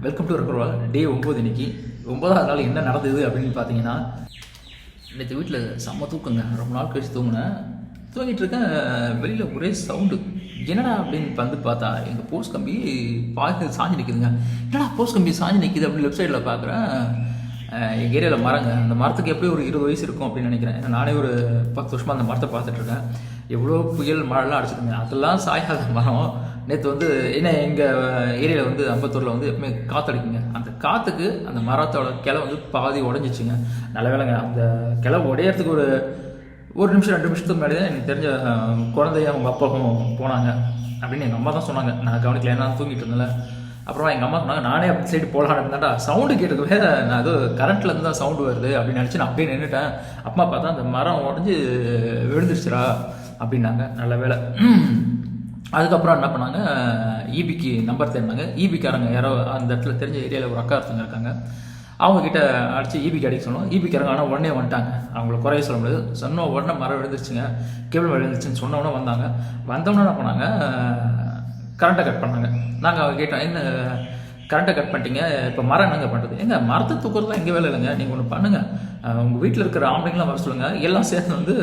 Welcome to ரெக்கர்வால் டே 9. இன்னைக்கு 9வது நாள் என்ன நடந்தது அப்படின்னு பார்த்தீங்கன்னா, நேற்று வீட்டில் செம்ம தூக்குங்க. ரொம்ப நாள் கழிச்சு தூங்கினேன். தூங்கிட்டு இருக்கேன், வெளியில் ஒரே சவுண்டு. என்னடா அப்படின்னு வந்து பார்த்தா எங்கள் போஸ்ட் கம்பி பார்த்து சாஞ்சி நிற்குதுங்க. என்னடா போஸ்ட் கம்பி சாஞ்சி நிற்கிது அப்படின்னு லெஃப்ட் சைடில் பார்க்குறேன். எங்கள் ஏரியாவில் மரங்க, அந்த மரத்துக்கு எப்படி ஒரு 20 வயசு இருக்கும் அப்படின்னு நினைக்கிறேன். நானே ஒரு 10 வருஷமாக அந்த மரத்தை பார்த்துட்ருக்கேன். எவ்வளோ புயல் மழைலாம் அடிச்சிருங்க, அதெல்லாம் சாயாத மரம். நேற்று வந்து என்ன எங்கள் ஏரியாவில் வந்து அம்பத்தூரில் வந்து எப்பவுமே காற்றடிக்குங்க. அந்த காற்றுக்கு அந்த மரத்தோட கிளை வந்து பாதி உடஞ்சிச்சுங்க. நல்ல வேலைங்க, அந்த கிளை உடையறதுக்கு ஒரு நிமிஷம் 2 நிமிஷத்துக்கு முன்னாடி தான் எனக்கு தெரிஞ்ச குழந்தைய அவங்க அப்பாவும் போனாங்க அப்படின்னு எங்கள் அம்மா தான் சொன்னாங்க. நான் கவனிக்கல, ஏன்னா தூங்கிட்டு இருந்தேன்ல. அப்புறமா எங்கள் அம்மா சொன்னாங்க, நானே அப்படி சைடு போகலான்னு இருந்தாண்டா சவுண்டு கேட்டதுவே நான் அது கரண்ட்லேருந்து தான் சவுண்டு வருது அப்படின்னு நினச்சி நான் அப்படியே நின்றுட்டேன். அப்பா பார்த்தா அந்த மரம் உடஞ்சி விழுந்துருச்சுரா அப்படின்னாங்க. நல்ல வேலை. அதுக்கப்புறம் என்ன பண்ணாங்க, ஈபிக்கு நம்பர் தேடினாங்க. ஈபிக்காரங்க யாரோ அந்த இடத்துல தெரிஞ்ச ஏரியாவில் ஒரு அக்கா ஒருத்தங்க இருக்காங்க. அவங்கக்கிட்ட அடித்து ஈபிக்கு அடிக்க சொன்னோம். ஈபிக்காரங்க ஆனால் உடனே வந்துட்டாங்க. அவங்கள குறைய சொல்ல முடியாது. சொன்ன உடனே மரம் விழுந்துருச்சுங்க, கேபிள் விழுந்துருச்சுன்னு சொன்ன உடனே வந்தாங்க. வந்தோடனே என்ன பண்ணாங்க, கரண்ட்டை கட் பண்ணாங்க. நாங்கள் அவங்க கேட்டோம், என்ன கரண்ட்டை கட் பண்ணிட்டீங்க, இப்போ மரம் என்னங்க பண்ணுறது? எங்க மரத்தை தூக்குறதுலாம் எங்கே வேலை இல்லைங்க, நீங்கள் ஒன்று பண்ணுங்கள், உங்கள் வீட்டில் இருக்கிற ஆம்பளைங்களாம் வர சொல்லுங்கள், எல்லாம் சேர்த்து வந்து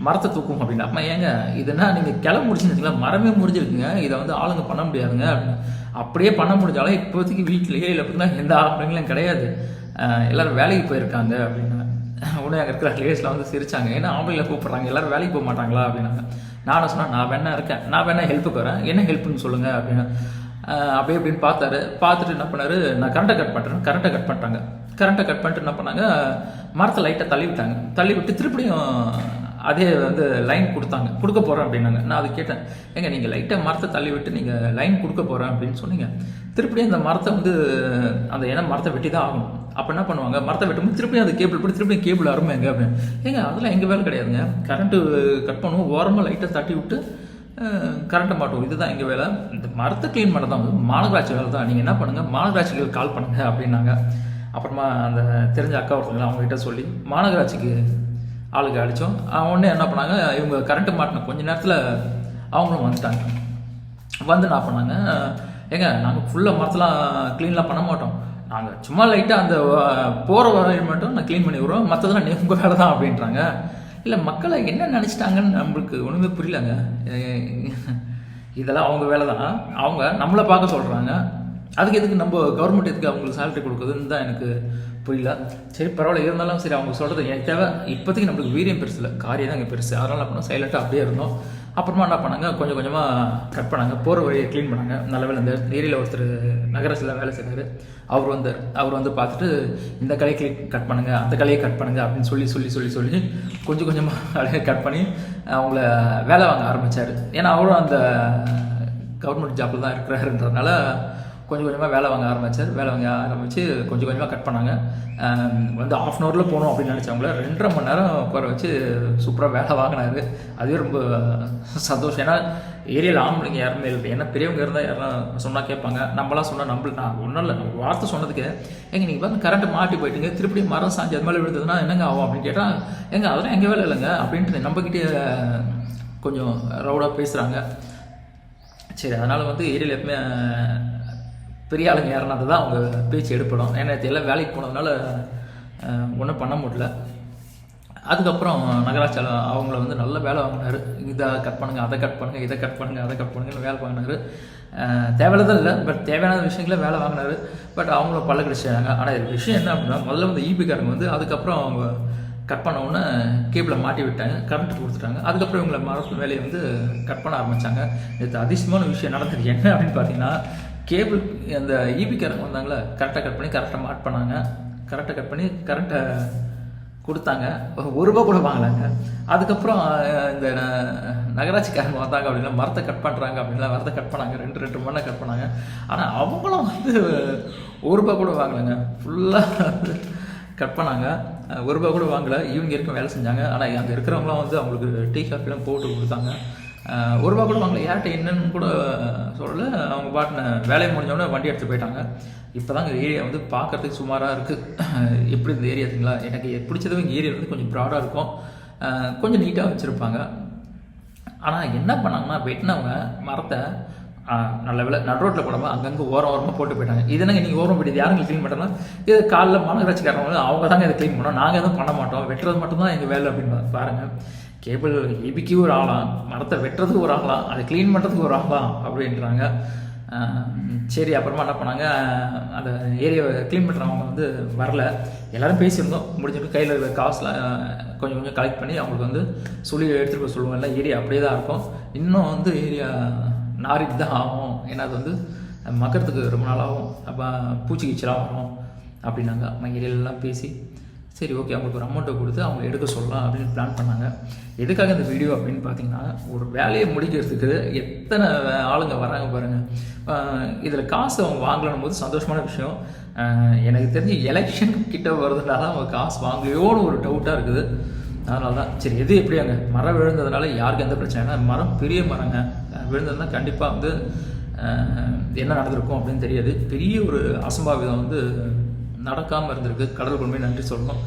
மரத்தை தூக்கும் அப்படின்னு. அப்போ ஏங்க இதுனா நீங்கள் கிளம்ப முடிச்சுன்னு மரமே முடிஞ்சிருக்குங்க, இதை வந்து ஆளுங்க பண்ண முடியாதுங்க அப்படின்னு. அப்படியே பண்ண முடிஞ்சாலும் இப்போதைக்கு வீட்டிலேயே இல்லை பார்த்தீங்கன்னா எந்த ஆம்பளைங்களும் கிடையாது, எல்லோரும் வேலைக்கு போயிருக்காங்க அப்படின்னா. உடனே அங்கே இருக்கிற லேடிஸ்லாம் வந்து சிரிச்சாங்க, ஏன்னா ஆம்பளைங்களை கூப்பிட்றாங்க, எல்லோரும் வேலைக்கு போக மாட்டாங்களா அப்படின்னாங்க. நானும் சொன்னேன், நான் வேணா இருக்கேன், நான் வேணா ஹெல்ப்புக்கு வரேன், என்ன ஹெல்ப்புன்னு சொல்லுங்கள் அப்படின்னு. அப்படியே அப்படின்னு பார்த்துட்டு என்ன பண்ணார், நான் கரண்ட்டை கட் பண்ணுறேன். கரண்ட்டை கட் பண்ணிட்டாங்க. கரண்ட்டை கட் பண்ணிட்டு என்ன பண்ணாங்க, மரத்தை லைட்டாக தள்ளி விட்டாங்க. தள்ளி விட்டு திருப்பியும் அதே வந்து லைன் கொடுக்க போகிறேன் அப்படின்னாங்க. நான் அது கேட்டேன், ஏங்க நீங்கள் லைட்டாக மரத்தை தள்ளி விட்டு நீங்கள் லைன் கொடுக்க போகிறேன் அப்படின்னு சொன்னீங்க, திருப்பியும் அந்த மரத்தை வந்து அந்த ஏன்னா மரத்தை வெட்டி தான் ஆகணும். அப்போ என்ன பண்ணுவாங்க, மரத்தை வெட்டும்போது திருப்பியும் அந்த கேபிள் போட்டு திருப்பியும் கேபிள் அருமைங்க அப்படின்னு. ஏங்க அதெல்லாம் எங்கள் வேலை கிடையாதுங்க, கரண்ட்டு கட் பண்ணுவோம், ஓரமாக லைட்டாக தட்டி விட்டு கரண்ட்டை மாட்டுவோம், இதுதான் எங்கள் வேலை. இந்த மரத்தை க்ளீன் பண்ண தான் வந்து மாநகராட்சி வேலை தான், நீங்கள் என்ன பண்ணுங்கள் மாநகராட்சிக்கு கால் பண்ணுங்கள் அப்படின்னாங்க. அப்புறமா அந்த தெரிஞ்ச அக்கா ஒருத்தவங்க அவங்ககிட்ட சொல்லி மாநகராட்சிக்கு ஆளுக்கு அடித்தோம். உடனே என்ன பண்ணாங்க, இவங்க கரண்ட்டு மாட்டின கொஞ்ச நேரத்தில் அவங்களும் வந்துட்டாங்க. வந்து என்ன பண்ணாங்க, ஏங்க நாங்கள் ஃபுல்லாக மரத்தெலாம் க்ளீன்லாம் பண்ண மாட்டோம், நாங்கள் சும்மா லைட்டாக அந்த போகிற வரையில் மட்டும் நான் க்ளீன் பண்ணி விடுறோம், மற்றதெல்லாம் உங்கள் வேலை தான் அப்படின்றாங்க. இல்லை மக்களை என்ன நினச்சிட்டாங்கன்னு நம்மளுக்கு ஒன்றுமே புரியலங்க. இதெல்லாம் அவங்க வேலை தான், அவங்க நம்மளை பார்க்க சொல்கிறாங்க, அதுக்கு எதுக்கு நம்ம கவர்மெண்ட் எதுக்கு அவங்களுக்கு சேலரி கொடுக்குதுன்னு தான் எனக்கு புரியல. சரி பரவாயில்ல, இருந்தாலும் சரி அவங்க சொல்கிறது எனக்கு தேவை. இப்போதைக்கு நம்மளுக்கு வீரியம் பெருசு இல்லை, காரியம் தான் இங்கே பெருசு. அதனால் என்ன பண்ணோம், சைலண்ட்டாக அப்படியே இருந்தோம். அப்புறமா என்ன பண்ணாங்க, கொஞ்சம் கொஞ்சமாக கட் பண்ணாங்க, போகிற வழியை க்ளீன் பண்ணாங்க. நல்ல வேலை இந்த ஏரியாவில் ஒருத்தர் நகரத்தில் வேலை செய்கிறாரு, அவர் வந்து பார்த்துட்டு இந்த கலையை கட் பண்ணுங்கள், அந்த கலையை கட் பண்ணுங்கள் அப்படின்னு சொல்லி கொஞ்சம் கொஞ்சமாக அப்படியே கட் பண்ணி அவங்கள வேலை வாங்க ஆரம்பித்தார். ஏன்னா அவரும் அந்த கவர்மெண்ட் ஜாப்பில் தான் இருக்கிறாருன்றதுனால கொஞ்சம் கொஞ்சமாக வேலை வாங்க ஆரம்பித்து கொஞ்சம் கொஞ்சமாக கட் பண்ணாங்க. வந்து 1/2 hour போகணும் அப்படின்னு நினச்சவங்கள 2.5 மணி நேரம் உட்கார வச்சு சூப்பராக வேலை வாங்கினாரு. அதுவே ரொம்ப சந்தோஷம். ஏன்னா ஏரியாவில் ஆம்பளைங்க யாருமே இல்லை, ஏன்னா பெரியவங்க இருந்தால் யாரும் சொன்னால் கேட்பாங்க, நம்மளாம் சொன்னால் நான் ஒன்றும் இல்லை, நம்ம வார்த்தை சொன்னதுக்கு எங்க நீங்கள் பார்த்து கரண்ட்டு மாட்டி போயிட்டீங்க, திருப்பி மரம் சாஞ்சி அது மேலே விழுந்ததுன்னா என்னங்க ஆகும் அப்படின்னு கேட்டால், எங்க அதெல்லாம் எங்கள் வேலை இல்லைங்க அப்படின்ட்டு நம்மக்கிட்டே கொஞ்சம் ரவுடாக பேசுகிறாங்க. சரி அதனால் வந்து ஏரியாவில் எப்பவுமே பெரிய ஆளுங்க யாருன்னா தான் அவங்க பேச்சு எடுப்படும். ஏன்னா எல்லாம் வேலைக்கு போனதுனால ஒன்றும் பண்ண முடியல. அதுக்கப்புறம் நகராட்சி அவங்கள வந்து நல்ல வேலை வாங்கினார். இதை கட் பண்ணுங்கள், அதை கட் பண்ணுங்கள், இதை கட் பண்ணுங்கள், அதை கட் பண்ணுங்கன்னு வேலை வாங்கினார். தேவையில்லதான் இல்லை, பட் தேவையான விஷயங்கள வேலை வாங்கினார். பட் அவங்கள பல்ல கிடைச்சாங்க. ஆனால் இது விஷயம் என்ன அப்படின்னா, முதல்ல வந்து ஈபிக்காரங்க வந்து அதுக்கப்புறம் அவங்க கட் பண்ண உடனே கேபிளை மாட்டி விட்டாங்க, கரண்ட்டு கொடுத்துட்டாங்க. அதுக்கப்புறம் இவங்களை மரத்து வேலையை வந்து கட் பண்ண ஆரம்பித்தாங்க. இது அதிசயமான விஷயம் நடந்தது. என்ன அப்படின்னு பார்த்தீங்கன்னா, கேபிள் அந்த ஈபிக்காரங்க வந்தாங்களே, கரெக்டாக கட் பண்ணி கரெக்டாக மாட் பண்ணாங்க, கரெக்டாக கட் பண்ணி கரெக்டை கொடுத்தாங்க. ₹1 கூட வாங்கலாங்க. அதுக்கப்புறம் இந்த நகராட்சிக்காரங்க வந்தாங்க அப்படின்னா மரத்தை கட் பண்ணுறாங்க அப்படின்னா மரத்தை கட் பண்ணாங்க, 2 மணி நேரம் கட் பண்ணாங்க. ஆனால் அவங்களும் வந்து ₹1 கூட வாங்கலைங்க, ஃபுல்லாக கட் பண்ணாங்க. ₹1 கூட வாங்கலை, இவங்க இருக்க வேலை செஞ்சாங்க. ஆனால் அங்கே இருக்கிறவங்களாம் வந்து அவங்களுக்கு டீ காஃபிலாம் போட்டு கொடுத்தாங்க. ₹1 கூட வாங்கலை, யார்கிட்ட என்னன்னு கூட சொல்லலை. அவங்க பாட்டின வேலையை முடிஞ்சோடனே வண்டி எடுத்து போயிட்டாங்க. இப்போ தான் இந்த ஏரியா வந்து பார்க்குறதுக்கு சுமாராக இருக்குது. எப்படி இந்த ஏரியா இருக்குங்களா, எனக்கு பிடிச்சதும் இங்கே ஏரியா வந்து கொஞ்சம் ப்ராடாக இருக்கும், கொஞ்சம் நீட்டாக வச்சுருப்பாங்க. ஆனால் என்ன பண்ணாங்கன்னா, வெட்டினவங்க மரத்தை நல்ல வேலை நடுரோட்டில் போடாமல் அங்கங்கே ஓரமாக போட்டு போயிட்டாங்க. இதனாங்க நீங்கள் ஓரம் போயிட்டு யாரும் க்ளீன் பண்ணுறோன்னா இது காலைல மாநகராட்சிக்காரங்க அவங்க தாங்க இதை க்ளீன் பண்ணோம், நாங்கள் எதுவும் பண்ண மாட்டோம், வெட்டுறது மட்டும்தான் எங்கள் வேலை அப்படின்னு பாருங்கள். கேபிள் ஏபிக்கு ஒரு ஆளாம், மரத்தை வெட்டுறதுக்கு ஒரு ஆகலாம், அதை க்ளீன் பண்ணுறதுக்கு ஒரு ஆகலாம் அப்படின்றாங்க. சரி அப்புறமா என்ன பண்ணாங்க, அந்த ஏரியாவை க்ளீன் பண்ணுறவங்க வரல. எல்லோரும் பேசியிருந்தோம், முடிஞ்சிட்டு கையில் இருக்கிற காசுலாம் கொஞ்சம் கொஞ்சம் கலெக்ட் பண்ணி அவங்களுக்கு சொல்லி எடுத்துகிட்டு போய் சொல்லுவோம். எல்லாம் ஏரியா அப்படியே தான் இருக்கும், இன்னும் ஏரியா நாரிட்டு தான் ஆகும், ஏன்னா அது மக்கறதுக்கு ரொம்ப நாள் ஆகும், அப்போ பூச்சிக்கிச்சலாம் வரும் அப்படின்னாங்க. அவங்க ஏரியாலெலாம் பேசி சரி ஓகே அவங்களுக்கு ஒரு அமௌண்ட்டை கொடுத்து அவங்க எடுக்க சொல்லலாம் அப்படின்னு பிளான் பண்ணாங்க. எதுக்காக இந்த வீடியோ அப்படின்னு பார்த்தீங்கன்னா, ஒரு வேலையை முடிக்கிறதுக்கு எத்தனை ஆளுங்க வராங்க பாருங்கள். இதில் காசு அவங்க வாங்கலன்னும் போது சந்தோஷமான விஷயம். எனக்கு தெரிஞ்சு எலெக்ஷன் கிட்ட வருதுனால தான் அவங்க காசு வாங்கலையோன்னு ஒரு டவுட்டாக இருக்குது. அதனால தான் சரி எது எப்படியாங்க மரம் விழுந்ததுனால யாருக்கு எந்த பிரச்சனைனா, மரம் பெரிய மரங்க விழுந்ததுன்னா கண்டிப்பாக என்ன நடந்திருக்கும் அப்படின்னு தெரியாது. பெரிய ஒரு அசம்பாவிதம் நடக்காமல் இருந்திருக்கு. கடவுளுக்கு உண்மையை நன்றி சொல்லணும்.